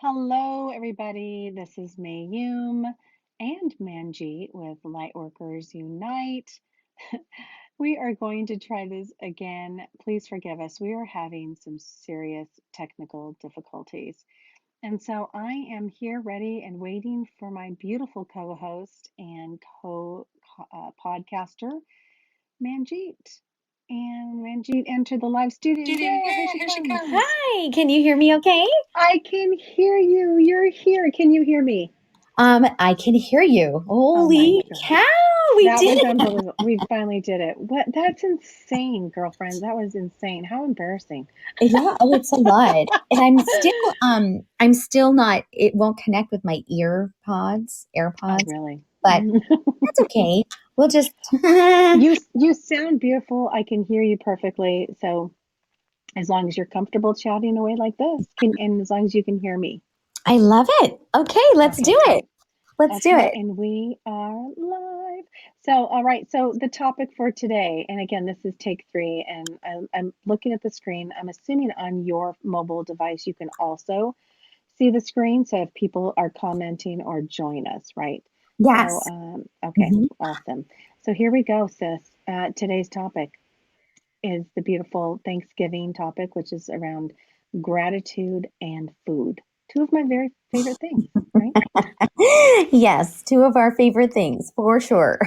Hello, everybody. This is Mayume and Manjeet with Lightworkers Unite. We are going to try this again. Please forgive us. We are having some serious technical difficulties. And so I am here ready and waiting for my beautiful co host and podcaster, Manjeet. And Manjeet entered the live studio. Yay, here she comes. Hi, can you hear me okay? I can hear you. You're here. Can you hear me? I can hear you. Oh my Holy God. cow, we That did was it. unbelievable. We finally did it. What? That's insane, girlfriend. That was insane. How embarrassing. Yeah, oh, it's a lot. And I'm still not, it won't connect with my Oh, AirPods, really? but that's okay. We'll just, I You sound beautiful. I can hear you perfectly. So as long as you're comfortable chatting away like this, and as long as you can hear me. love it. Okay, let's Okay, do it. great. Let's do Okay, it. and we are live. So, all right. So the topic for today, and again, this is take three, and I'm looking at the screen. I'm assuming on your mobile device you can also see the screen. So if people are commenting or join us, right? So, Yes. okay, Mhm. awesome. So here we go, sis. Today's topic is the beautiful Thanksgiving topic, which is around gratitude and food. Two of my very favorite things, right? Yes, two of our favorite things for sure.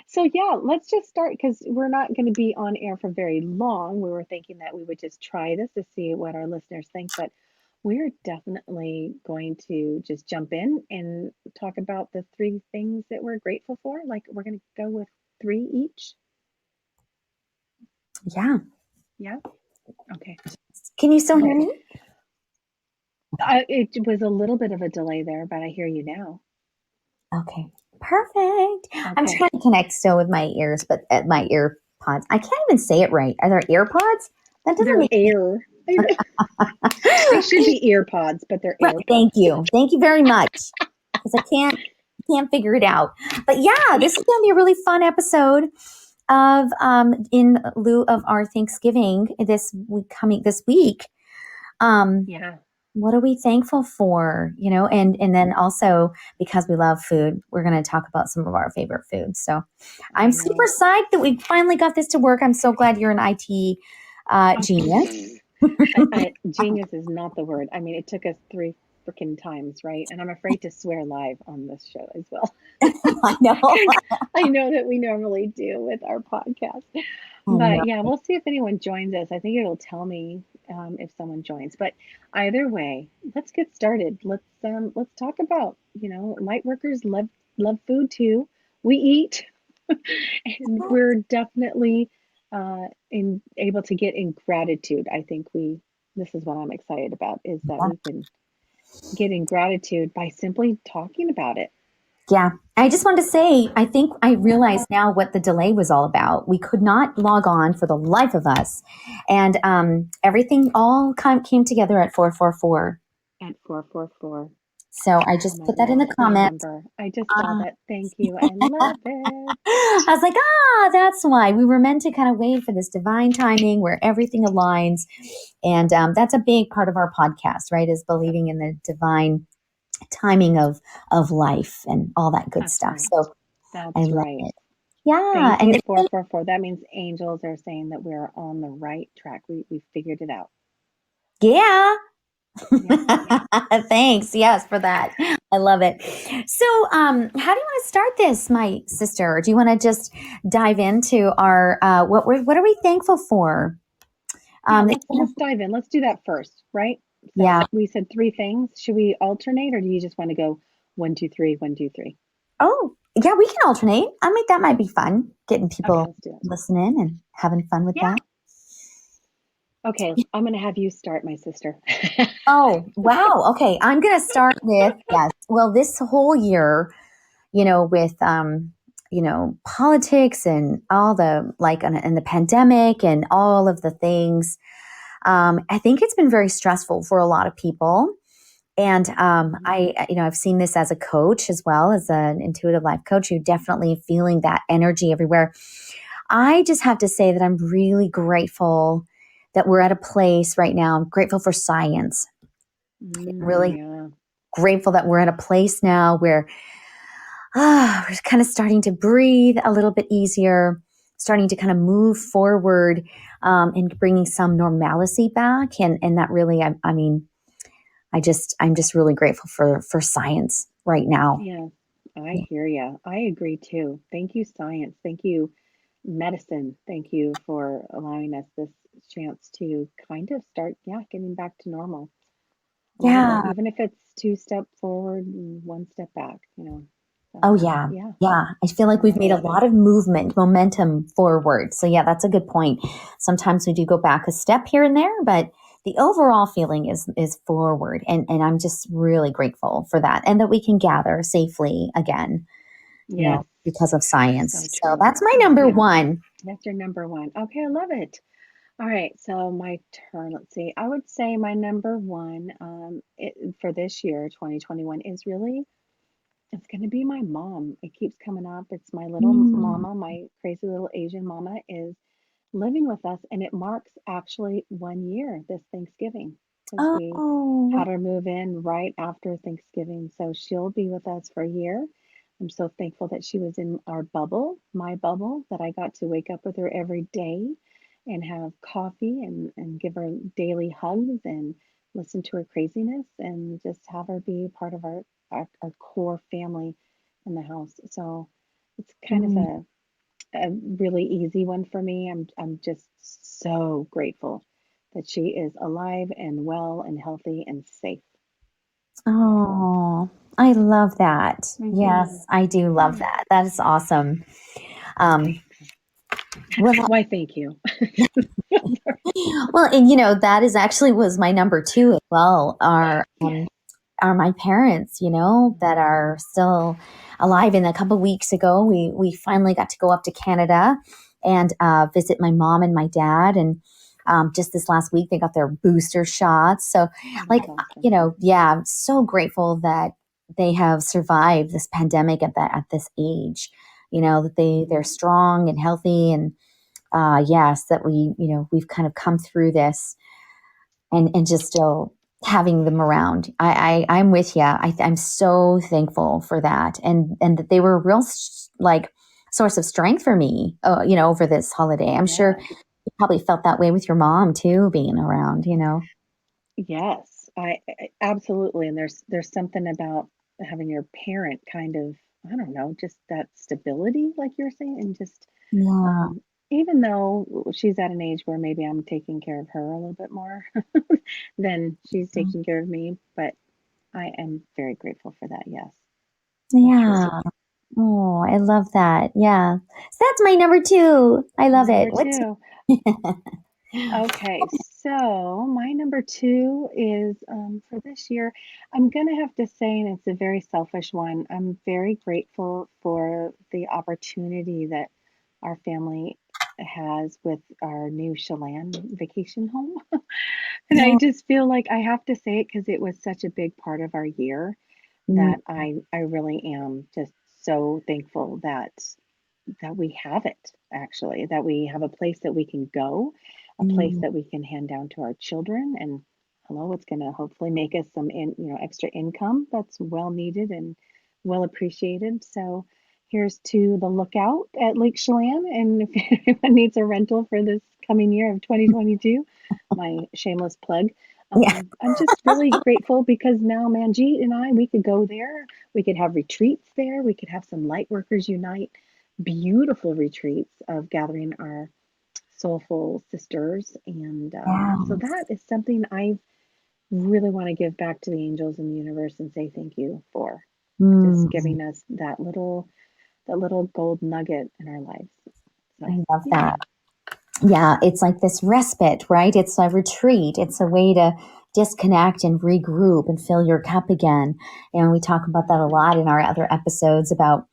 So yeah, let's just start because we're not going to be on air for very long. We were thinking that we would just try this to see what our listeners think, but we're definitely going to just jump in and talk about the three things that we're grateful for. Like we're going to go with three each. Yeah. Yeah. Okay. Can you still hear Okay. me? It was a little bit of a delay there, but I hear you now. Okay, perfect. I'm Okay. trying to connect still with my ears, but at my ear pods. I can't even say it right. Are there ear pods? That doesn't They're make air. They should sense. be ear pods, but they're Right. air Thank pods. you. Thank you very much. Because I can't figure it out. But yeah, this is gonna be a really fun episode of in lieu of our Thanksgiving this week. Um Yeah. what are we thankful for, and then also because we love food, we're going to talk about some of our favorite foods. So I'm I super know. psyched that we finally got this to work. I'm so glad you're an IT genius. Genius is not the word. I mean, it took us three freaking times, right? And I'm afraid to swear live on this show as well. I know. I know that we normally do with our podcast. I know. But yeah, we'll see if anyone joins us. I think it'll tell me if someone joins. But either way, let's get started. Let's talk about, light workers love food too. We eat, and we're definitely in able to get in gratitude. I think we this is what I'm excited about is that we can get in gratitude by simply talking about it. Yeah. I just wanted to say, I think I realize now what the delay was all about. We could not log on for the life of us. And everything all came together at 444. At 444. So I Oh just my put that in goodness, the comments. remember. I just saw Uh, that. Thank you. I love it. I was like, that's why we were meant to kind of wait for this divine timing where everything aligns. And that's a big part of our podcast, right? Is believing in the divine timing of life and all that good That's stuff. right. So I That's love right. it. Yeah. Thank you, 444. That means angels are saying that we're on the right track. We figured it out. Yeah. Yeah. Thanks. Yes, for that. I love it. So, how do you want to start this, my sister? Do you want to just dive into our what are we thankful for? Yeah, That let's dive in. Let's do that first, right? Yeah. So we said three things. Should we alternate or do you just want to go one, two, three, one, two, three? Oh, yeah, we can alternate. That might be fun, getting Okay, people let's do it. listening and having fun with Yeah. that. Okay, I'm gonna have you start, my sister. Oh, wow. Okay, I'm going to start with yes. Well, this whole year, with politics and all the and the pandemic and all of the things, I think it's been very stressful for a lot of people. And I've seen this as a coach as well as an intuitive life coach. You definitely feeling that energy everywhere. I just have to say that I'm really grateful that we're at a place right now. I'm grateful for science. Mm, Really yeah. grateful that we're at a place now where we're kind of starting to breathe a little bit easier, starting to kind of move forward, and bringing some normalcy back. And that really, I mean, I'm just really grateful for science right now. Yeah. I hear ya. I agree too. Thank you, science. Thank you, medicine. Thank you for allowing us this chance to kind of start, yeah, getting back to normal a little bit, Yeah. even if it's two step forward and one step back, you know. Oh, So, yeah. yeah, Yeah. I feel like we've I made a love it. lot of movement, momentum forward. So, yeah, that's a good point. Sometimes we do go back a step here and there, but the overall feeling is forward. And I'm just really grateful for that and that we can gather safely again, Yes, because of science. so So true. that's my number Yeah, one. that's your number one. Okay, I love it. All right, so my turn. Let's see. I would say my number one for this year, 2021, is really it's going to be my mom. It keeps coming up. It's my little Mm. mama, my crazy little Asian mama is living with us, and it marks actually 1 year this Thanksgiving because we Oh, had her move in right after Thanksgiving. So she'll be with us for a year. I'm so thankful that she was in our bubble, my bubble, that I got to wake up with her every day and have coffee and give her daily hugs and listen to her craziness and just have her be part of our core family in the house. So it's kind of mm. a really easy one for me. I'm just so grateful that she is alive and well and healthy and safe. Yes. Oh, I love that. Hmm. Yes, I do love Yeah. that. That is awesome. Um, Thanks. well, Why, thank you. well, and that is actually was my number two as well. Yes. Are my parents, that are still alive. And a couple of weeks ago, we finally got to go up to Canada and visit my mom and my dad. And just this last week, they got their booster shots. So, like, That's awesome. yeah, I'm so grateful that they have survived this pandemic at this age. That they're Mhm. strong and healthy, and yes, that we've kind of come through this and just still having them around. I'm with you. I'm so thankful for that, and that they were a real like source of strength for me. Over this holiday, I'm sure Yes. you probably felt that way with your mom too, being around. Yes. Absolutely. And there's something about having your parent kind of, I don't know, just that stability, like you're saying, and just Yeah. um, even though she's at an age where maybe I'm taking care of her a little bit more than she's taking care of me, but I am very grateful for that. Yes, so true. Yeah. Oh, I love that. Yeah. So that's my number two. I love it. Number What's two. Okay, so my number two is for this year. I'm gonna have to say, and it's a very selfish one, I'm very grateful for the opportunity that our family has with our new Chelan vacation home. And I oh, just feel like I have to say it because it was such a big part of our year mm, that I really am just so thankful that we have it actually, that we have a place that we can go, a place mm, that we can hand down to our children, and hello, it's going to hopefully make us some extra income that's well needed and well appreciated. So here's to the lookout at Lake Chelan, and if anyone needs a rental for this coming year of 2022, my shameless plug. yeah. I'm just really grateful because now Manjeet and I, we could go there. We could have retreats there. We could have some light workers unite beautiful retreats of gathering our soulful sisters. And so Yes. that is something I really want to give back to the angels in the universe and say thank you for just Mm, giving us that little gold nugget in our lives. So I love yeah. that. Yeah, it's like this respite, right? It's a retreat. It's a way to disconnect and regroup and fill your cup again. And we talk about that a Mhm. lot in our other episodes about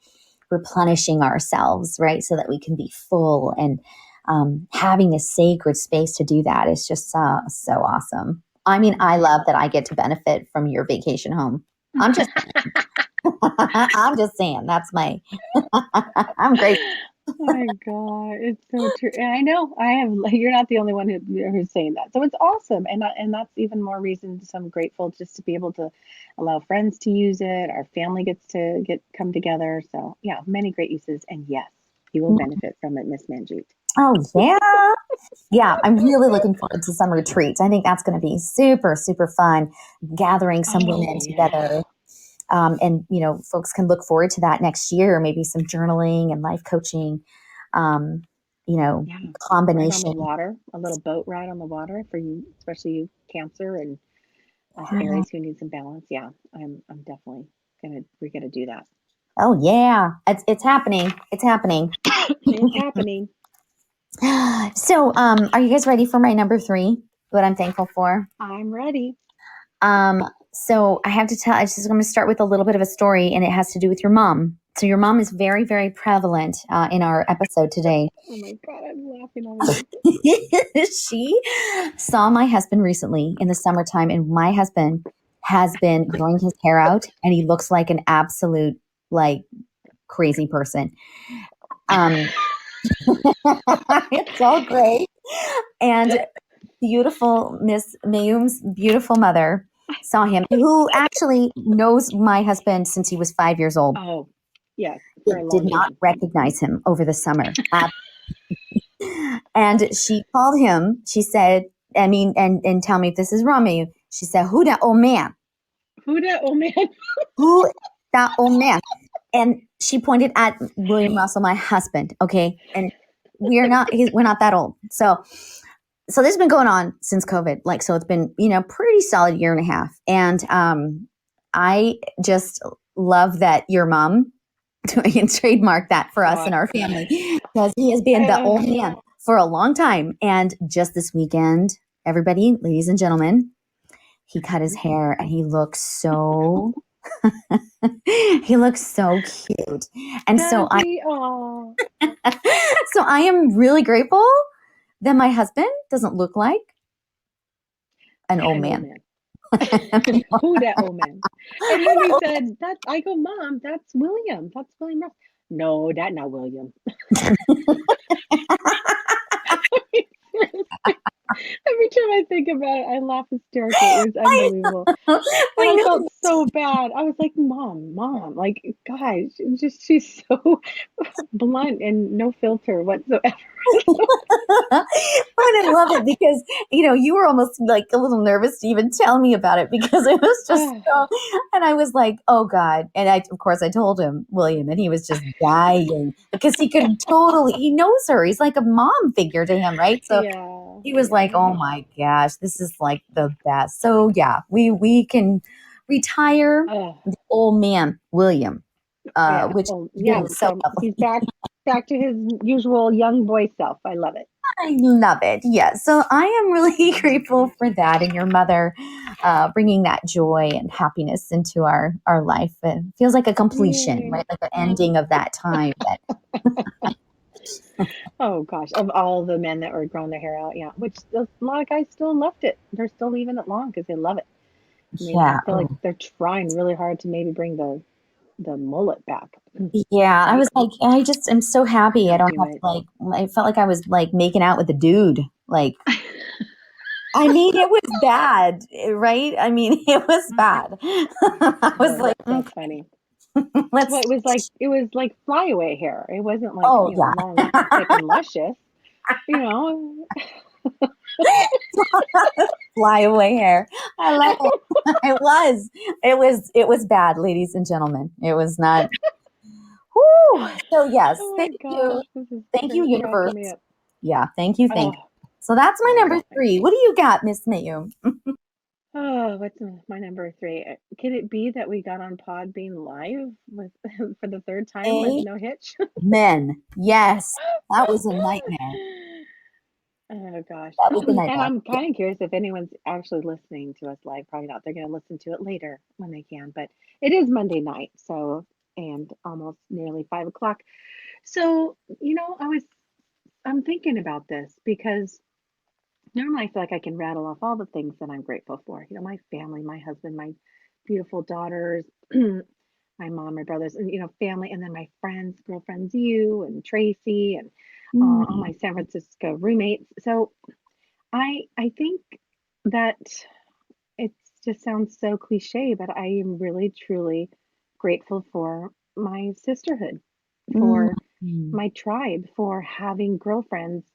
replenishing ourselves, right? So that we can be full and having a sacred space to do that is just so awesome. I mean, I Mhm. love that I get to benefit from your vacation home. I'm just, I'm just saying that's my, I'm grateful. Oh my God, it's so true. And I know I have, like, you're not the only one who's saying that. So it's awesome. And that's even more reason so I'm grateful just to be able to allow friends to use it. Our family gets to come together. So yeah, many great uses. And yes, you will benefit from it, Miss Manjeet. Oh, yeah. Yeah, I'm really looking forward to some retreats. I think that's going to be super, super fun, gathering some Oh women yeah. together. And, folks can look forward to that next year, maybe some journaling and life coaching, um, Yeah. Right on the combination. water, a little boat ride on the water for you, especially you Cancer and us Aries who need some balance. Yeah, I'm definitely we're gonna do that. Oh, yeah, it's happening. It's happening. It's happening. So, are you guys ready for my number three? What I'm thankful for? I'm ready. So I have to tell, I'm going to start with a little bit of a story, and it has to do with your mom. So your mom is very, very prevalent in our episode today. Oh my God, I'm laughing already. She saw my husband recently in the summertime, and my husband has been growing his hair out, and he looks like an absolute like crazy person. Um, it's all great, and beautiful Miss Mayume's beautiful mother saw him, who actually knows my husband since he was 5 years old. Oh, yes, for a Did long not time. recognize him over the summer. And she called him. She said, I mean, and tell me if this is wrong, Mayume. She said, "Who that old man? Who that old man? Who that old man?" And she pointed at William Russell, my husband. Okay, and we're not that old. So this has been going on since COVID. Like, so it's been, pretty solid year and a half. And I just love that your mom can trademark that for us Oh, and our family because he has been the old man for a long time. And just this weekend, everybody, ladies and gentlemen, he cut his hair and he looks so cute. And does he? Oh, so I am really grateful that my husband doesn't look like an old an old man. man. Who that old man? And when he said that, I go, Mom, that's William. That's William Russ. No, that not William. Seriously. Every time I think about it, I laugh hysterically. It was unbelievable. And We I know. felt so bad. I was like, Mom, like, gosh, she's so blunt and no filter whatsoever. But I love it because you were almost like a little nervous to even tell me about it because it was just So, so. And I was like, "Oh God!" And of course, I told him William, and he was just dying because he could totally. He knows her. He's like a mom figure to him, right? So yeah, he was like, "Oh yeah. my gosh, this is like the best." So yeah, we can retire Oh, the old man William, yeah. which Oh, has been yeah. so So lovely. he's back to his usual young boy self. I love it. I love it. Yes. So I am really grateful for that and your mother bringing that joy and happiness into our life. It feels like a completion, Yay. right? Like the ending of that time. That Oh gosh, of all the men that were growing their hair out, yeah, which a lot of guys still left it. They're still leaving it long because they love it. I mean, I yeah, feel like they're trying really hard to maybe bring the mullet back. yeah. I I was like, I just am so happy. I can't don't do have to it. like. I felt like I was like making out with a dude. Like, I mean, it was bad, right? I mean, it was bad. I was Oh, like, that's okay, funny. let's. Well, it was like flyaway hair. It wasn't like, Oh long, yeah. thick and luscious, you know. Fly away hair. I love it. It was. It was bad, ladies and gentlemen. It was not. Whew. So yes, Oh thank my you. gosh, this is Thank you, cracking universe. me up. Yeah, thank you, thank you. Oh, So that's my oh, number three. What do you got, Miss Mayum? oh, what's my number three? Can it be that we got on Podbean live with for the third time with no hitch? Amen. Yes, that was a nightmare. Oh gosh. That was a And nightmare. I'm kind of curious if anyone's actually listening to us live. Probably not. They're going to listen to it later when they can. But it is Monday night, so and almost nearly 5 o'clock. So, I'm thinking about this because normally I feel like I can rattle off all the things that I'm grateful for. My family, my husband, my beautiful daughters, my mom, my brothers, and family, and then my friends, girlfriends, you and Tracy, and all Mm. my San Francisco roommates. So I think that it just sounds so cliche, but I am really truly grateful for my sisterhood, Mm. for my tribe, for having girlfriends,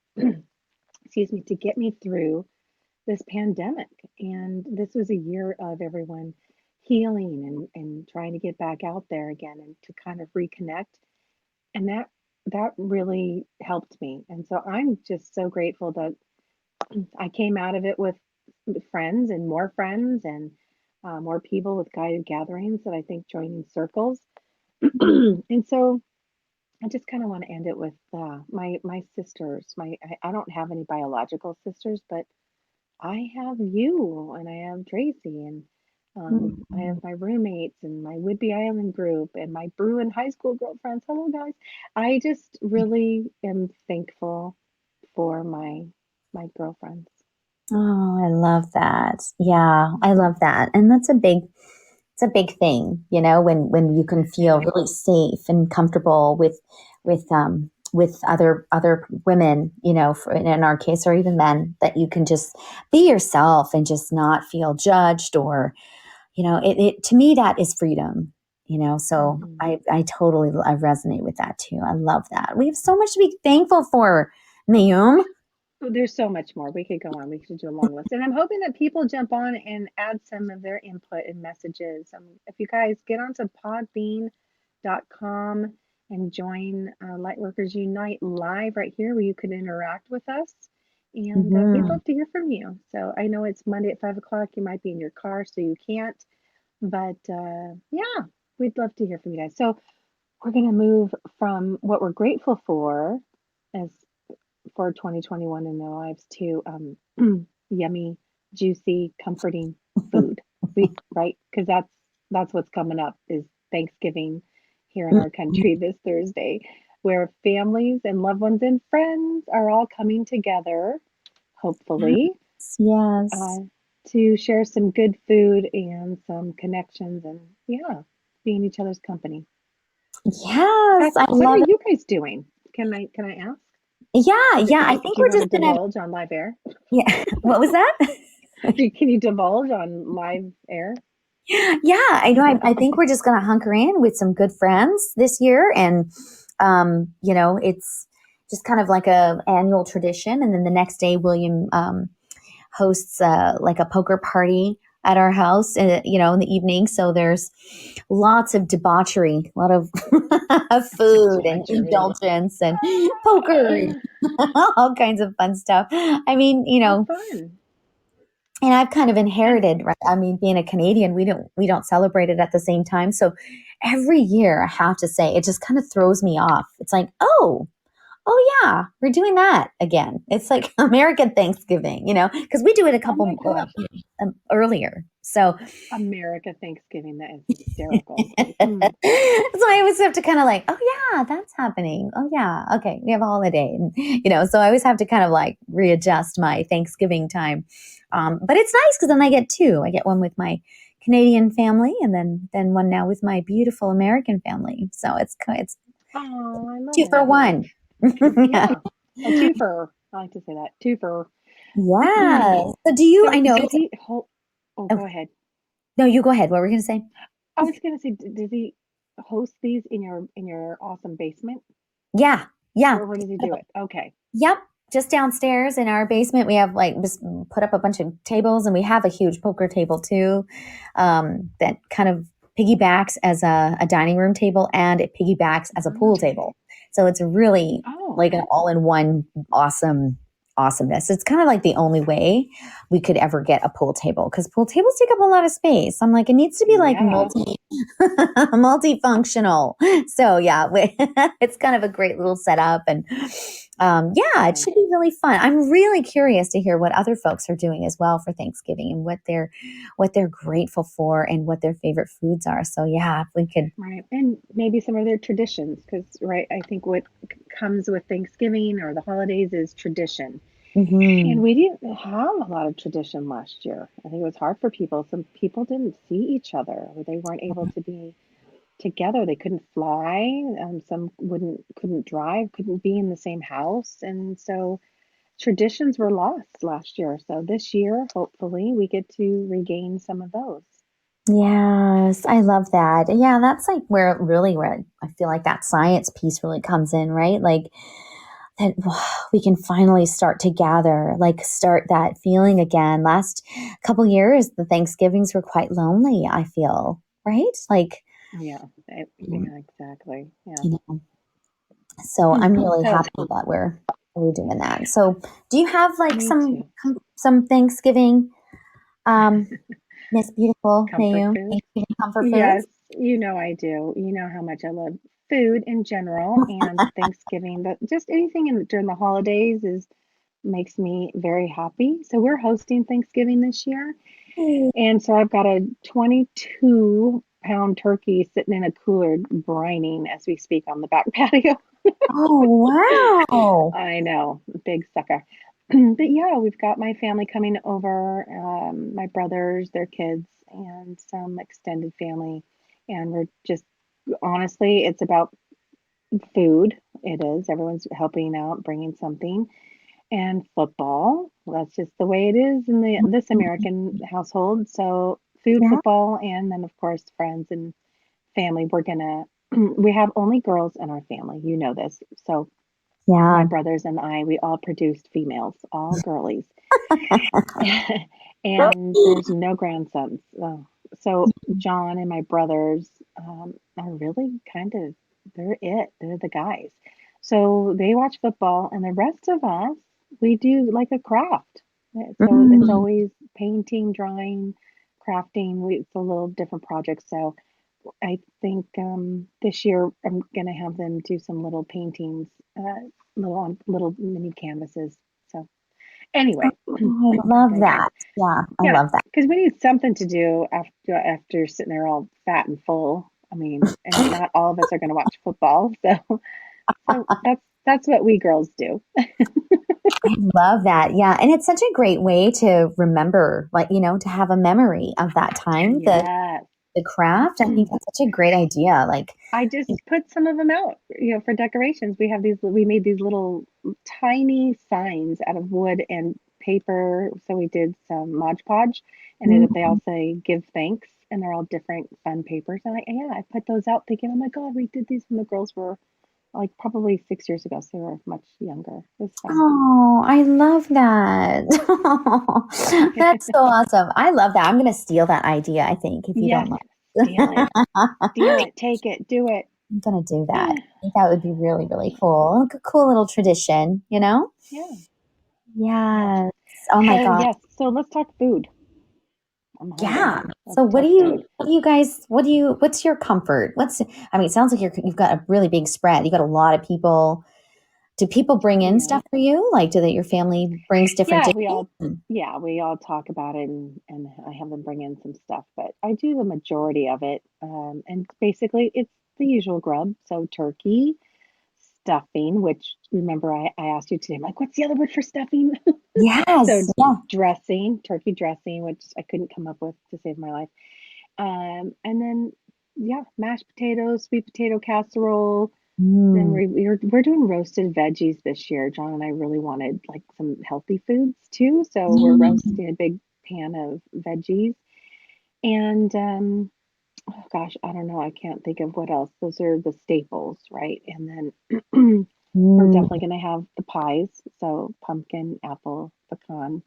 excuse me, to get me through this pandemic. And this was a year of everyone healing and trying to get back out there again and to kind of reconnect. And that really helped me. And so I'm just so grateful that I came out of it with friends and more people with guided gatherings that I think joining circles. And so I just kind of want to end it with my sisters. I don't have any biological sisters, but I have you and I have Tracy and I have Mm. my roommates and my Whidbey Island group and my Bruin high school girlfriends. Hello, guys. I just really am thankful for my girlfriends. Oh, I love that. Yeah, I love that. And it's a big thing, when you can It feel is. really safe and comfortable with other women, in our case, or even men, that you can just be yourself and just not feel judged, or, to me, that is freedom, so Mhm. I resonate with that too. I love that. We have so much to be thankful for, Mayum. Oh, there's so much more. We could go on. We could do a long list. And I'm hoping that people jump on and add some of their input and messages. If you guys get onto podbean.com and join Lightworkers Unite live right here where you can interact with us. And we'd Hmm. love to hear from you. So I know it's Monday at 5 o'clock. You might be in your car, so you can't. But yeah, we'd love to hear from you guys. So we're going to move from what we're grateful as for 2021 in their lives to yummy, juicy, comforting food. Right? Because that's what's coming up is Thanksgiving here in our country this Thursday, where families and loved ones and friends are all coming together, hopefully, Yes. uh, to share some good food and some connections and yeah, be in each other's company. Yes, I What are love it. you guys doing? Can I ask? Yeah, Is it yeah. can I you think do you we're want to just gonna. divulge on live air? Yeah. What was that? Can you divulge on live air? Yeah, I know. I think we're just gonna hunker in with some good friends this year, and it's just kind of like a annual tradition. And then the next day, William hosts like a poker party at our house, in the evening. So there's lots of debauchery, a lot of food and Debauchery. indulgence and poker and all kinds of fun stuff. I mean, How fun. and I've kind of And inherited, right? I mean, being a Canadian, we don't celebrate it at the same time. So every year, I have to say, it just kind of throws me off. It's like, oh yeah, we're doing that again. It's like American Thanksgiving, because we do it a oh my couple gosh, earlier. So America Thanksgiving, that is hysterical. so I always have to kind of like, oh yeah, that's happening. Oh yeah, okay, we have a holiday, and so I always have to kind of like readjust my Thanksgiving time. But it's nice because then I get two. I get one with my Canadian family, and then one now with my beautiful American family. So it's Oh, I love two for that. one. Yeah. Yeah, a twofer. I like to say that twofer. Yes. So do you? So I know. does he hold? Oh, Oh, go ahead. no, you go ahead. What were we going to say? I was gonna say, does he host these in your awesome basement, Yeah, yeah. or where does he do it? Okay. Yep. Just downstairs in our basement, we have like just put up a bunch of tables, and we have a huge poker table too, that kind of piggybacks as a dining room table, and it piggybacks as a pool Mm. table. So it's really Oh, like an all in one awesomeness. It's kind of like the only way we could ever get a pool table, because pool tables take up a lot of space. I'm like, it needs to be like yeah. multifunctional. So yeah, it's kind of a great little setup, and yeah, it Yeah. should be really fun. I'm really curious to hear what other folks are doing as well for Thanksgiving, and what they're grateful for, and what their favorite foods are. So yeah, if we could. Right. And maybe some of their traditions, because, right, I think what comes with Thanksgiving or the holidays is tradition. And Mhm. we didn't have a lot of tradition last year. I think it was hard for people. Some people didn't see each other, or they weren't able to be together. They couldn't fly. Some wouldn't couldn't drive, couldn't be in the same house, and so traditions were lost last year. So this year, hopefully, we get to regain some of those. Yes, I love that. Yeah, that's like where I feel like that science piece really comes in, right? Like that we can finally start to gather, like start that feeling again. Last couple years, the Thanksgivings were quite lonely, I feel, right? Like, Yeah, mm, yeah, exactly. Yeah. you know, so I'm really So happy that we're doing that. So, do you have like me too. some Thanksgiving, um, Miss Beautiful Comfort Mayu, food. Thanksgiving comfort Yes, foods? I do. You know how much I love food in general and Thanksgiving, but just anything during the holidays is makes me very happy. So we're hosting Thanksgiving this year. And so I've got a 22-pound turkey sitting in a cooler brining as we speak on the back patio. Oh, wow. I know, big sucker. But yeah, we've got my family coming over, my brothers, their kids, and some extended family. And we're just honestly, it's about food. It is. Everyone's helping out, bringing something, and football. Well, that's just the way it is in the this American household. So food, Yeah, football, and then of course friends and family. We're gonna we have only girls in our family. You know this. So my yeah. brothers and I, we all produced females, all girlies. And there's no grandsons. Oh. So John and my brothers are really kind of they're it. They're the guys. So they watch football, and the rest of us we do like a craft. So it's Mm. always painting, drawing, crafting. It's a little different project. So I think this year I'm gonna have them do some little paintings, little mini canvases. So anyway, Oh, I I love digress. that. Yeah, I Yeah, love that. because we need something to do after sitting there all fat and full. I mean, and not all of us are going to watch football, so that's what we girls do. I love that. Yeah. And it's such a great way to remember, like, to have a memory of that time, Yes. the craft. I think that's such a great idea. Like, I just put some of them out, for decorations. We made these little tiny signs out of wood and paper. So we did some Mod Podge, and they all mm, say "Give thanks," and they're all different fun papers. And I put those out thinking, oh my God, we did these when the girls were like probably 6 years ago, so they were much younger. It was fun. oh, I love that. That's so awesome. I love that. I'm going to steal that idea, I think, if you don't Yes, mind. steal it, take it, do it. I'm going to do that. I think that would be really, really cool. Like a cool little tradition, you know? Yeah, yeah. Yes. Oh my God. Yes. So let's talk food. I'm hungry. Yeah. So Let's talk food. what's your comfort? I mean, it sounds like you've got a really big spread. You got a lot of people. Do people bring in Yeah. stuff for you? Like, your family brings different Yeah, dishes? Mm. we all talk about it, and I have them bring in some stuff, but I do the majority of it. And basically it's the usual grub. So turkey, stuffing, which remember I asked you today, I'm like, what's the other word for stuffing? So Yes. Yeah. dressing, turkey dressing, which I couldn't come up with to save my life. And then yeah, mashed potatoes, sweet potato casserole. Then Mm. we're doing roasted veggies this year. John and I really wanted like some healthy foods too, so we're Mm. roasting a big pan of veggies. And oh gosh, I don't know. I can't think of what else. Those are the staples, right? And then we're Mm. definitely going to have the pies. So pumpkin, apple, pecan.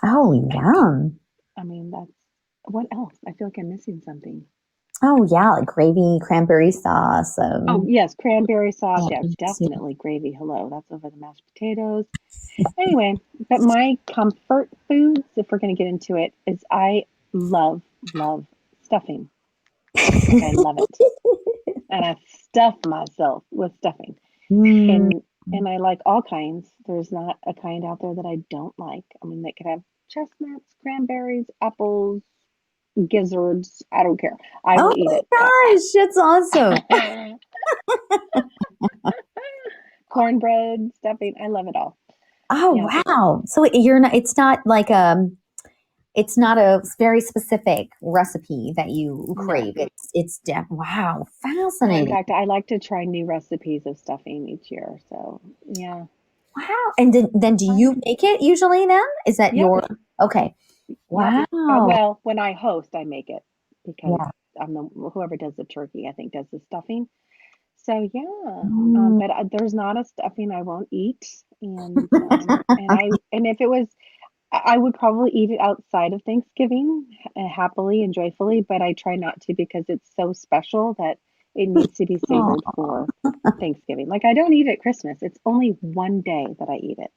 Oh, I, yum. I mean, that's what else? I feel like I'm missing something. Oh, yeah, like gravy, cranberry sauce. Oh, yes, cranberry sauce. Yeah. Yeah, definitely gravy. Hello, that's over the mashed potatoes. Anyway, but my comfort foods, if we're going to get into it, is I love, love stuffing. Like I love it. And I stuff myself with stuffing. Mm. And I like all kinds. There's not a kind out there that I don't like. I mean, they could have chestnuts, cranberries, apples, gizzards. I don't care. I Oh will eat my it. gosh, that's awesome. Cornbread, stuffing. I love it all. Oh, Yeah. wow. So it's not a very specific recipe that you No. crave. wow, In fascinating. fact, I like to try new recipes of stuffing each year. So yeah. Wow. And then do I, you make it usually then? Is that yep. your, okay. Yep. Wow. Well, when I host, I make it because Yeah. I'm the whoever does the turkey, I think does the stuffing. So yeah, Mm. but there's not a stuffing I won't eat, and if it was, I would probably eat it outside of Thanksgiving happily and joyfully, but I try not to because it's so special that it needs to be savored Oh, for Thanksgiving. Like I don't eat it at Christmas. It's only one day that I eat it.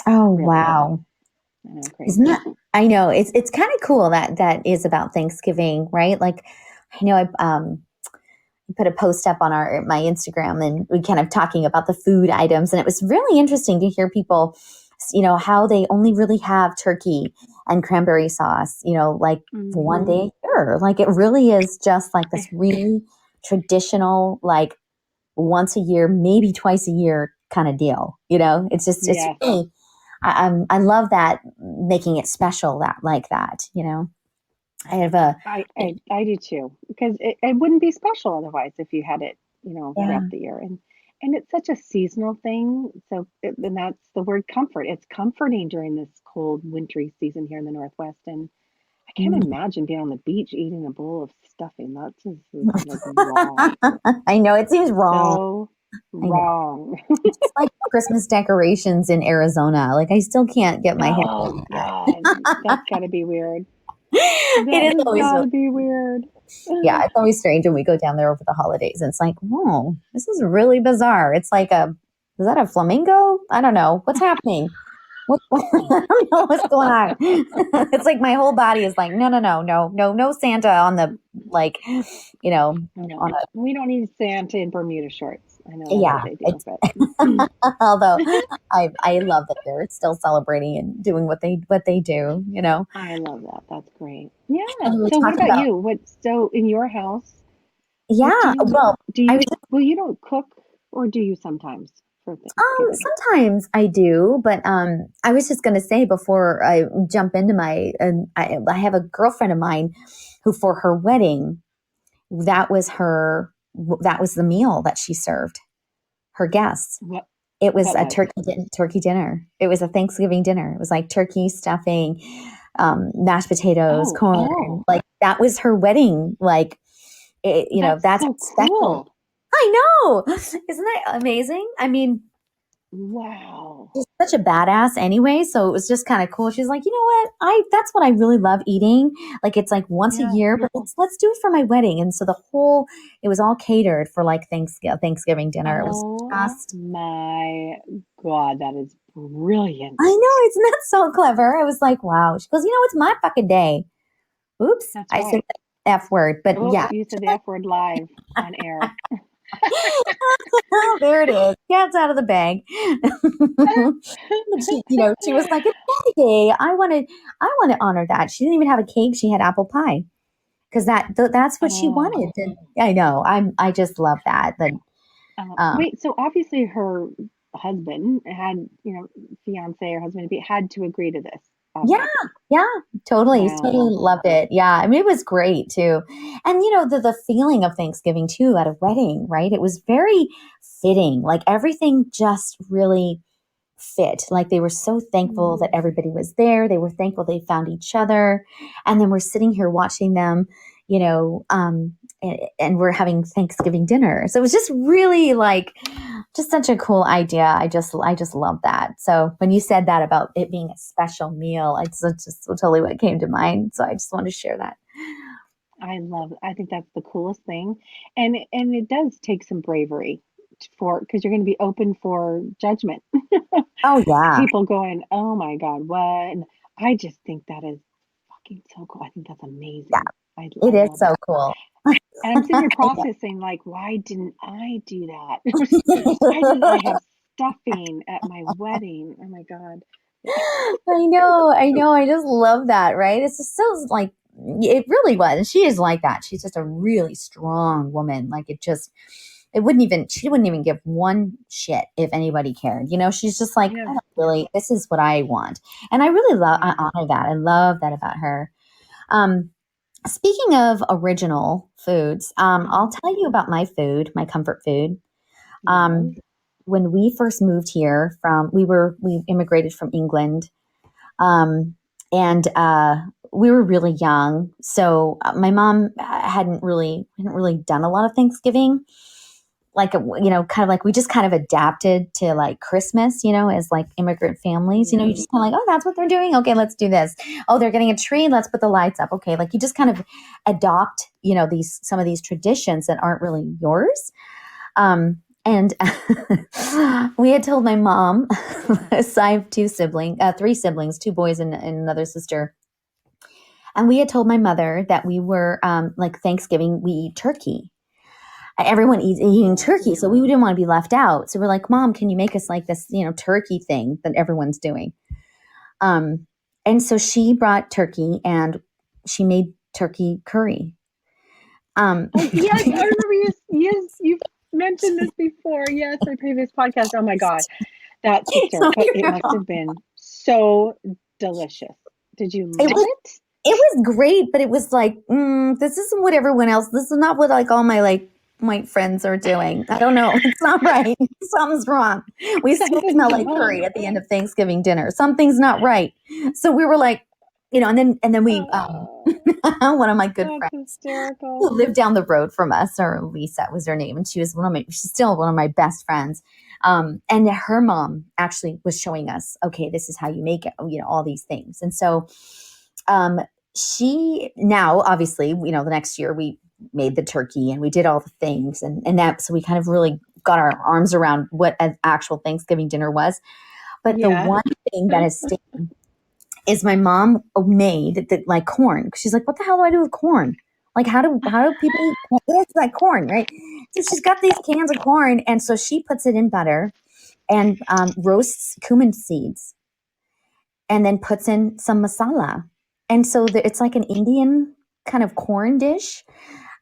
oh, Really, wow. I know, Isn't crazy. that, I know it's kind of cool that that is about Thanksgiving, right? Like I know I put a post up on our my Instagram and we kind of talking about the food items and it was really interesting to hear people how they only really have turkey and cranberry sauce, like for one Hmm. day a year. Like it really is just like this really traditional, like once a year, maybe twice a year kind of deal. It's just it's Yes. really I love that making it special that like that. I have a I do too because it wouldn't be special otherwise if you had it, throughout yeah. the year. And it's such a seasonal thing. So and that's the word comfort. It's comforting during this cold, wintry season here in the Northwest. And I can't Mm. imagine being on the beach eating a bowl of stuffing. That just is like wrong. I know it seems wrong. So I know. wrong. Just like Christmas decorations in Arizona. Like I still can't get my head Oh around God, that. that's got to be weird. It That is has always got really, to be weird. yeah, it's always strange when we go down there over the holidays and it's like, whoa, this is really bizarre. It's like is that a flamingo? I don't know. What's happening? I don't know what's going on. It's like my whole body is like, no, no, no, no, no, no Santa on the, like, No, on a, we don't need Santa in Bermuda shorts. I know that's what yeah. they do, It's, but although I love that they're still celebrating and doing what they do. I love that. That's great. Yeah. And we were So what talking about about, you? So in your house, what yeah, well, do I you was well, you don't cook or do you sometimes for Thanksgiving? sometimes I do, but I was just going to say before I jump into I have a girlfriend of mine who, for her wedding, that was that was the meal that she served her guests. What It was what a was? turkey dinner. It was a Thanksgiving dinner. It was like turkey stuffing, mashed potatoes, Oh, corn. oh, Like that was her wedding. Like that's that's so special. cool. I know. Isn't that amazing? I mean, Wow. she's such a badass anyway, so it was just kind of cool. She's like, you know what? I That's what I really love eating. Like it's like once a Yeah. year, but let's do it for my wedding. And so it was all catered for like Thanksgiving dinner. It was Oh just my God, that is I brilliant. know, isn't that so clever? I was like, wow. She goes, it's my fucking day. Oops, That's I said right. the F word, but Oh, yeah. you said the F word live on air. There it is. Cat's out of the bag. But she was like, it's my day. I want to honor that. She didn't even have a cake. She had apple pie because that's what she Oh. wanted. And I know. I just love that. That um, Wait, so obviously her husband fiance or husband had to agree to this, yeah, obviously. yeah, totally, totally Wow. loved it. Yeah, I mean, it was great too, and the feeling of Thanksgiving too at a wedding, right? It was very fitting. Like everything just really fit. Like they were so thankful that Hmm. everybody was there. They were thankful they found each other. And then we're sitting here watching them, and we're having Thanksgiving dinner. So it was just really like just such a cool idea. I just love that. So when you said that about it being a special meal, it's just totally what came to mind. So I just want to share that. I think that's the coolest thing. And it does take some bravery for because you're going to be open for judgment. Oh yeah. People going, "Oh my God, what?" And I just think that is fucking so cool. I think that's Yeah. amazing. It I is love so it. cool. And I'm sitting here processing, like, why didn't I do that? Why didn't I have stuffing at my wedding? Oh my God. Yeah. I know, I know. I just love that, right? It's just so like it really was. And she is like that. She's just a really strong woman. Like she wouldn't even give one shit if anybody cared. She's just like, I Yeah. don't really, this is what I want. And I really Yeah. I honor that. I love that about her. Um, Speaking of original foods, I'll Mhm. tell you about my food, my comfort food. Yes. When we first moved here we immigrated from England, um, and we were really young. So my mom hadn't really done a lot of Thanksgiving. Like, kind of like we just kind of adapted to like Christmas, as like immigrant families, you Yeah. just kind of like, oh, that's what they're doing. Okay, let's do this. Oh, they're getting a tree. Let's put the lights up. Okay. Like you just kind of adopt, some of these traditions that aren't really yours. And we had told my mom, so I have three siblings, two boys and another sister. And we had told my mother that we were, like Thanksgiving, we eat turkey. Everyone eating Yes. turkey, so we didn't want to be left out. So we're like, Mom, can you make us like this, turkey thing that everyone's doing? Um, and so she brought turkey and she made turkey curry. Um, Oh yes, I remember you. Yes, you've mentioned this before. Yes, our previous podcast. Oh my God, that's so hysterical. It must have been so delicious. Did you it love was it? it was great, but it was like, this isn't what everyone else. This is not what like all my like white friends are doing. I don't know. It's not right. Something's wrong. We still Something's smell like wrong. curry at the end of Thanksgiving dinner. Something's not right. So we were like, and then we Oh, one of my good that's friends who hysterical. lived down the road from us, or Lisa was her name, and she's still one of my best friends. And her mom actually was showing us, okay, this is how you make it, all these things. And so, um, she now obviously, the next year we made the turkey and we did all the things, and that, so we kind of really got our arms around what an actual Thanksgiving dinner was. But the Yeah. one thing that has stayed is my mom made that like corn. She's like, what the hell do I do with corn? Like, how do people eat corn? It's like corn, right? So she's got these cans of corn, and so she puts it in butter and roasts cumin seeds, and then puts in some masala. And so it's like an Indian kind of corn dish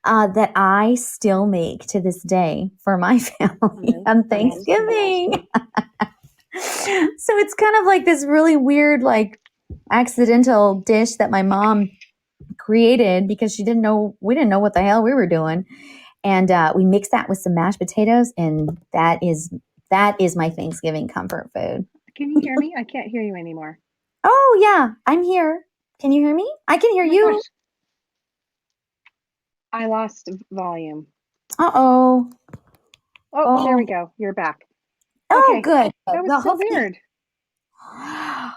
that I still make to this day for my family on Amazing. Thanksgiving. So it's kind of like this really weird, like accidental dish that my mom created because we didn't know what the hell we were doing. And we mixed that with some mashed potatoes, and that is my Thanksgiving comfort food. Can you hear me? I can't hear you anymore. Oh yeah, I'm here. Can you hear me? I can hear Oh my you. gosh, I lost volume. Uh-oh. Oh, there we Oh. go. You're back. Oh, Okay. good. That was Well, so hopefully, weird.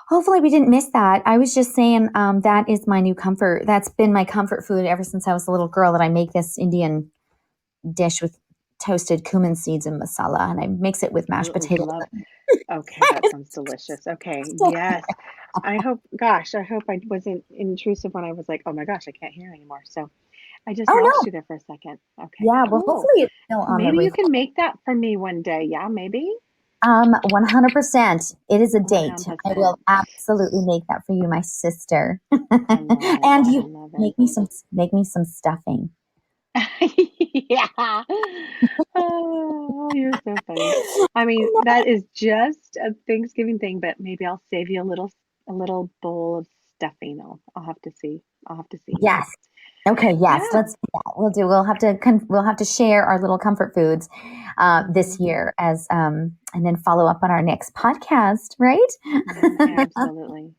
hopefully we didn't miss that. I was just saying, that is my new comfort. That's been my comfort food ever since I was a little girl. That I make this Indian dish with toasted cumin seeds and masala, and I mix it with mashed Absolutely potatoes. love. Okay, that sounds delicious. Okay, yes. I hope, gosh, I hope I wasn't intrusive when I was like, oh my gosh, I can't hear anymore. So I just Oh lost no. you there for a second. Okay, Yeah. Well, cool. hopefully it's still on the Maybe you record. can make that for me one day. Yeah, maybe. 100%. It is a date. I will 100%. absolutely make that for you, my sister. I love it. And I you love it. make me some stuffing. Yeah. Oh, you're so funny. I mean, that is just a Thanksgiving thing, but maybe I'll save you a little bowl of stuffing. I'll have to see. I'll have to see. Yeah. Yes. Okay. Yes. Yeah. Let's do that. We'll have to share our little comfort foods Hmm. this year and then follow up on our next podcast. Right? Absolutely.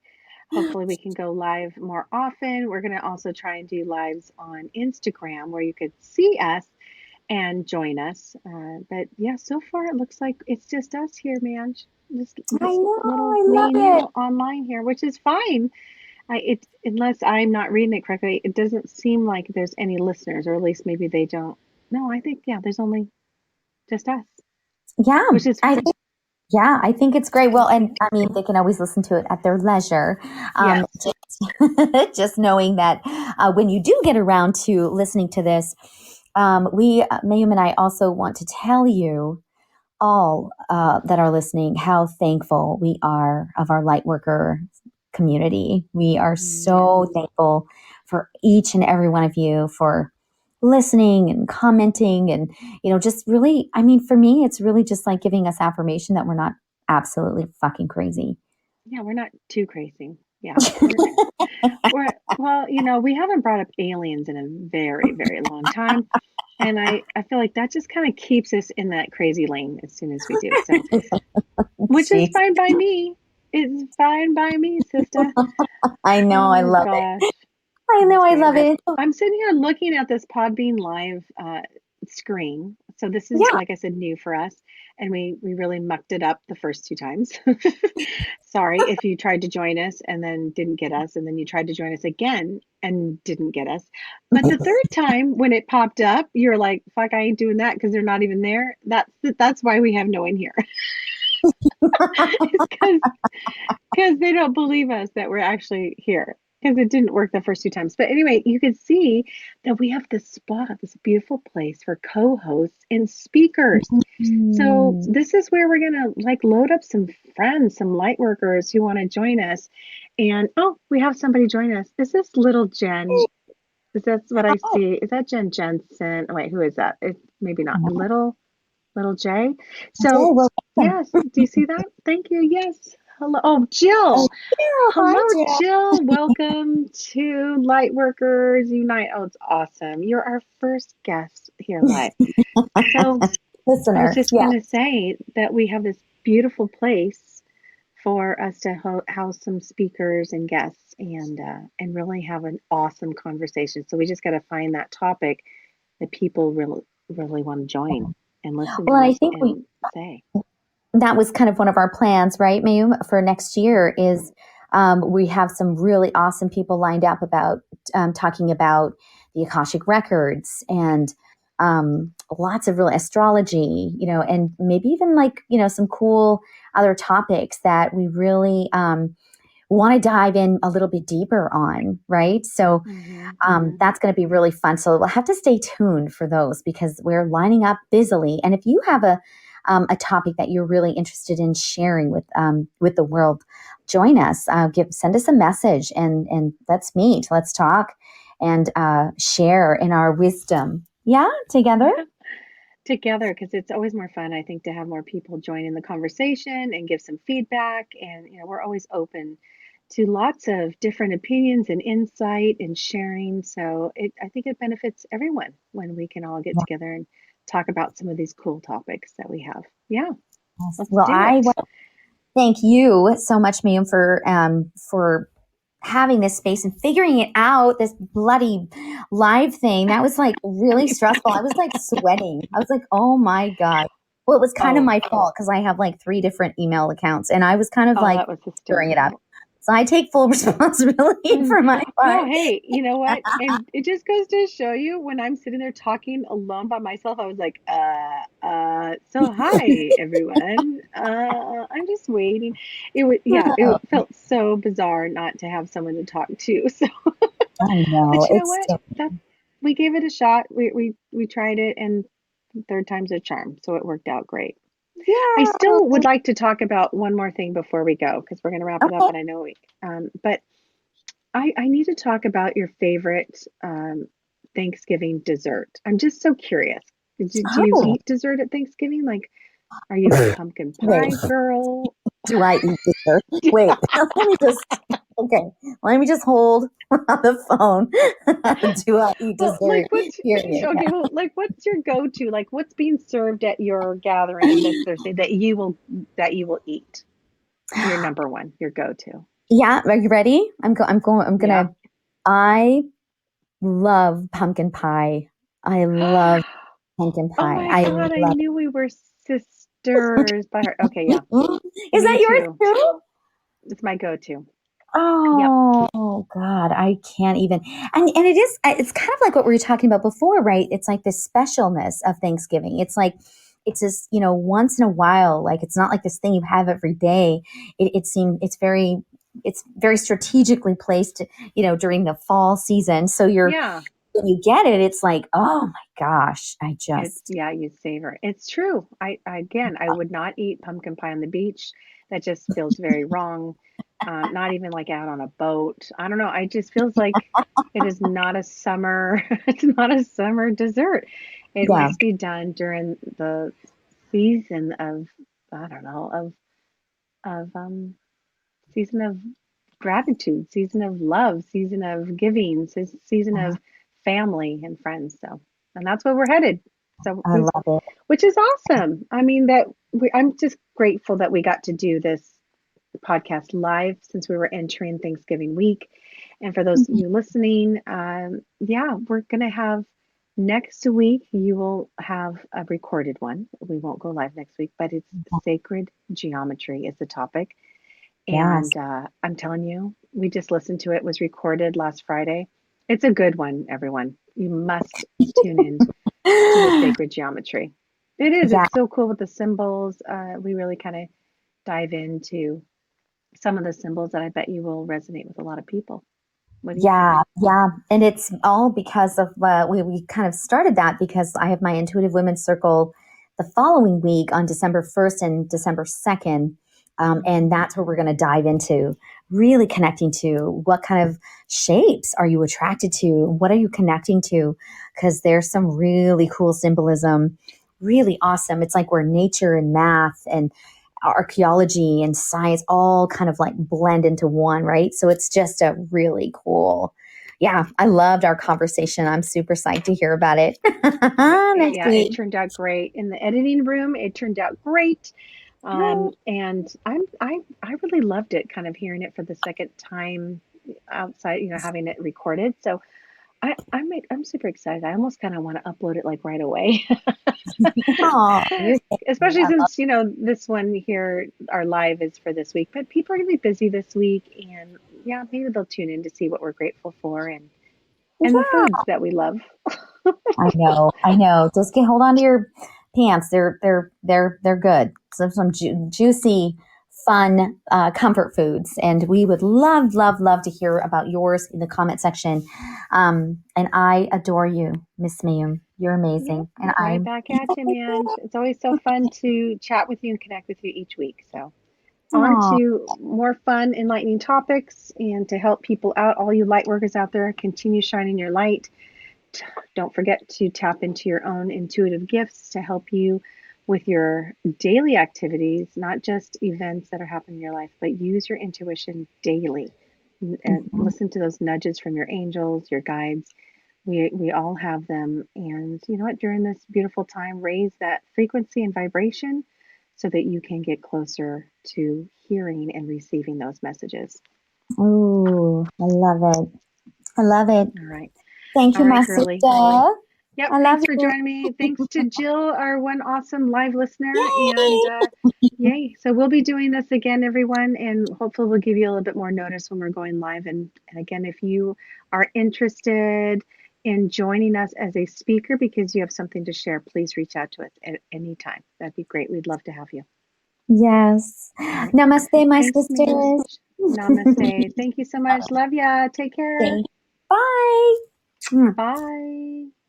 Hopefully we can go live more often. We're going to also try and do lives on Instagram where you could see us and join us. But yeah, so far it looks like it's just us here, man. I This know. little I me love and it. you online here, which is fine. It unless I'm not reading it correctly, it doesn't seem like there's any listeners, or at least maybe they don't. No, I think yeah, there's only just us, Yeah. which is I fine. think Yeah, I think it's great. Well, Yeah. and I mean, they can always listen to it at their leisure. Yes. Just knowing that when you do get around to listening to this, Mayum and I also want to tell you all that are listening how thankful we are of our lightworker community. We are Yes. so thankful for each and every one of you for listening and commenting and just really, I mean, for me it's really just like giving us affirmation that we're not absolutely fucking crazy. Yeah, we're not too crazy. Yeah. We're well, we haven't brought up aliens in a very, very long time. And I feel like that just kind of keeps us in that crazy lane as soon as we do. So, which is Jeez. fine by me. It's fine by me, sister. I know. I Oh love it. gosh. I know. That's I great. love Well, it. I'm sitting here looking at this Podbean Live screen. So this is, Yeah. like I said, new for us, and we really mucked it up the first two times. Sorry if you tried to join us and then didn't get us, and then you tried to join us again and didn't get us. But the third time when it popped up, you're like, "Fuck, I ain't doing that because they're not even there." That's why we have no one here. It's because they don't believe us that we're actually here because it didn't work the first two times. But anyway, you can see that we have this spot, this beautiful place for co-hosts and speakers. So Mm. this is where we're gonna like load up some friends, some light workers who want to join us. And oh, we have somebody join us. Is this little Jen? Is that what I Oh, see? Is that Jen Jensen? Oh, wait, who is that? It's maybe not. Little Jay. okay. So Well, welcome. yes, do you see that? Thank you. Yes. Hello. Oh, Oh, Jill. yeah. Hello, Hi, Jill. Jill. Welcome to Lightworkers Unite. Oh, it's awesome. You're our first guest here live. So I was Listener. just Yeah. going to say that we have this beautiful place for us to house some speakers and guests and really have an awesome conversation. So we just got to find that topic that people really want to join and listen Well, to and I us think and say. that was kind of one of our plans, right, Mayum, for next year is we have some really awesome people lined up about talking about the Akashic records and lots of real astrology, and maybe even like, some cool other topics that we really want to dive in a little bit deeper on, right? So Hmm. that's going to be really fun. So we'll have to stay tuned for those because we're lining up busily. And if you have a topic that you're really interested in sharing with the world, join us. Send us a message and let's meet. Let's talk and share in our wisdom. Yeah, together. Yeah, together because it's always more fun, I think, to have more people join in the conversation and give some feedback. And we're always open to lots of different opinions and insight and sharing. So I think it benefits everyone when we can all get Yeah. together and talk about some of these cool topics that we have. Yeah, Yes. let's Well, do I it. want to thank you so much, Miriam, for having this space and figuring it out, this bloody live thing. That was like really I stressful. I was like sweating. I was like, oh my God. Well, it was kind of Oh, my fault because I have like three different email accounts and I was kind of oh, like that was figuring it out. hysterical. So I take full responsibility Mm. for my No, part. hey, you know what? And it just goes to show you when I'm sitting there talking alone by myself, I was like, so hi everyone. I'm just waiting. Yeah, it felt so bizarre not to have someone to talk to. So, I know. but you know It's what? so, That we gave it a shot. We tried it, and third time's a charm. So it worked out great. I yeah. still would like to talk about one more thing before we go because we're going to wrap it up, Okay. and I know but I need to talk about your favorite Thanksgiving dessert. I'm just so curious. Do you Oh, eat dessert at Thanksgiving? Like, are you a pumpkin wait. pie girl? Do I eat dessert? Wait. Let me just, okay. Let me just hold on the phone. Do I eat Well, like, dessert? Period. okay? Well, like, what's your go-to? Like, what's being served at your gathering this Thursday that you will eat? Your number one, your go-to. Yeah, are you ready? I'm Yeah. gonna I love pumpkin pie. I love pumpkin Oh pie. my I God, I love knew we were sisters by heart. Okay, yeah, it. Is me that yours too. too? It's my go-to. Yep. Oh God, I can't even. And it is. It's kind of like what we were talking about before, right? It's like this specialness of Thanksgiving. It's like it's this, once in a while. Like it's not like this thing you have every day. It seems it's very strategically placed, during the fall season. So Yeah. when you get it, it's like, oh my gosh, I It's just yeah, you savor. It's true. I would not eat pumpkin pie on the beach. That just feels very wrong. Not even like out on a boat. I don't know. I just feels like it is not a summer. It's not a summer dessert. It yeah. must be done during the season of I don't know of season of gratitude, season of love, season of giving, season Yeah, of family and friends. So, and that's where we're headed. So I we, love it. which is awesome. I mean, I'm just grateful that we got to do this podcast live since we were entering Thanksgiving week. And for those of Mhm. you listening, yeah, we're going to have next week, you will have a recorded one. We won't go live next week, but it's sacred geometry is the topic. Yes. And I'm telling you, we just listened to it. It was recorded last Friday. It's a good one, everyone. You must tune in to the sacred geometry. It is. Yeah, It's so cool with the symbols. We really kind of dive into some of the symbols that I bet you will resonate with a lot of people. What do you think? yeah, yeah. And it's all because of we kind of started that because I have my Intuitive Women's Circle the following week on December 1st and December 2nd. And Hmm. that's where we're going to dive into really connecting to what kind of shapes are you attracted to? What are you connecting to? Because there's some really cool symbolism, really awesome. It's like where nature and math and archaeology and science all kind of like blend into one, right? So it's just a really cool. Yeah, I loved our conversation. I'm super psyched to hear about it next Yeah, it week. turned out great in the editing room. It turned out great, and I really loved it. Kind of hearing it for the second time outside, having it recorded. So I'm super excited. I almost kind of want to upload it like right away. Oh, you're kidding. Especially since, this one here, our live is for this week, but people are going to be busy this week. And yeah, maybe they'll tune in to see what we're grateful for and the Yeah, foods that we love. I know. I know. Just get hold on to your pants. They're good. Some juicy, fun comfort foods, and we would love, love, love to hear about yours in the comment section. And I adore you, Miss Mayum. You're Yep, amazing, and right I'm. back at you, man. It's always so fun to chat with you and connect with you each week. So, on Aw, to more fun, enlightening topics and to help people out. All you light workers out there, continue shining your light. Don't forget to tap into your own intuitive gifts to help you with your daily activities, not just events that are happening in your life, but use your intuition daily and mhm. listen to those nudges from your angels, your guides. We all have them. And you know what? During this beautiful time, raise that frequency and vibration so that you can get closer to hearing and receiving those messages. Ooh, I love it. I love it. All right. Thank All you, my right, girly. sister. Yep, I love thanks for you. joining me. Thanks to Jill, our one awesome live listener. And Yay! yay. So we'll be doing this again, everyone. And hopefully we'll give you a little bit more notice when we're going live. And again, if you are interested in joining us as a speaker because you have something to share, please reach out to us at any time. That'd be great. We'd love to have you. Yes. All right. Namaste, my Thanks, ma'am. sisters. Namaste. Thank you so much. Love ya. Take care. Okay. Bye. Bye.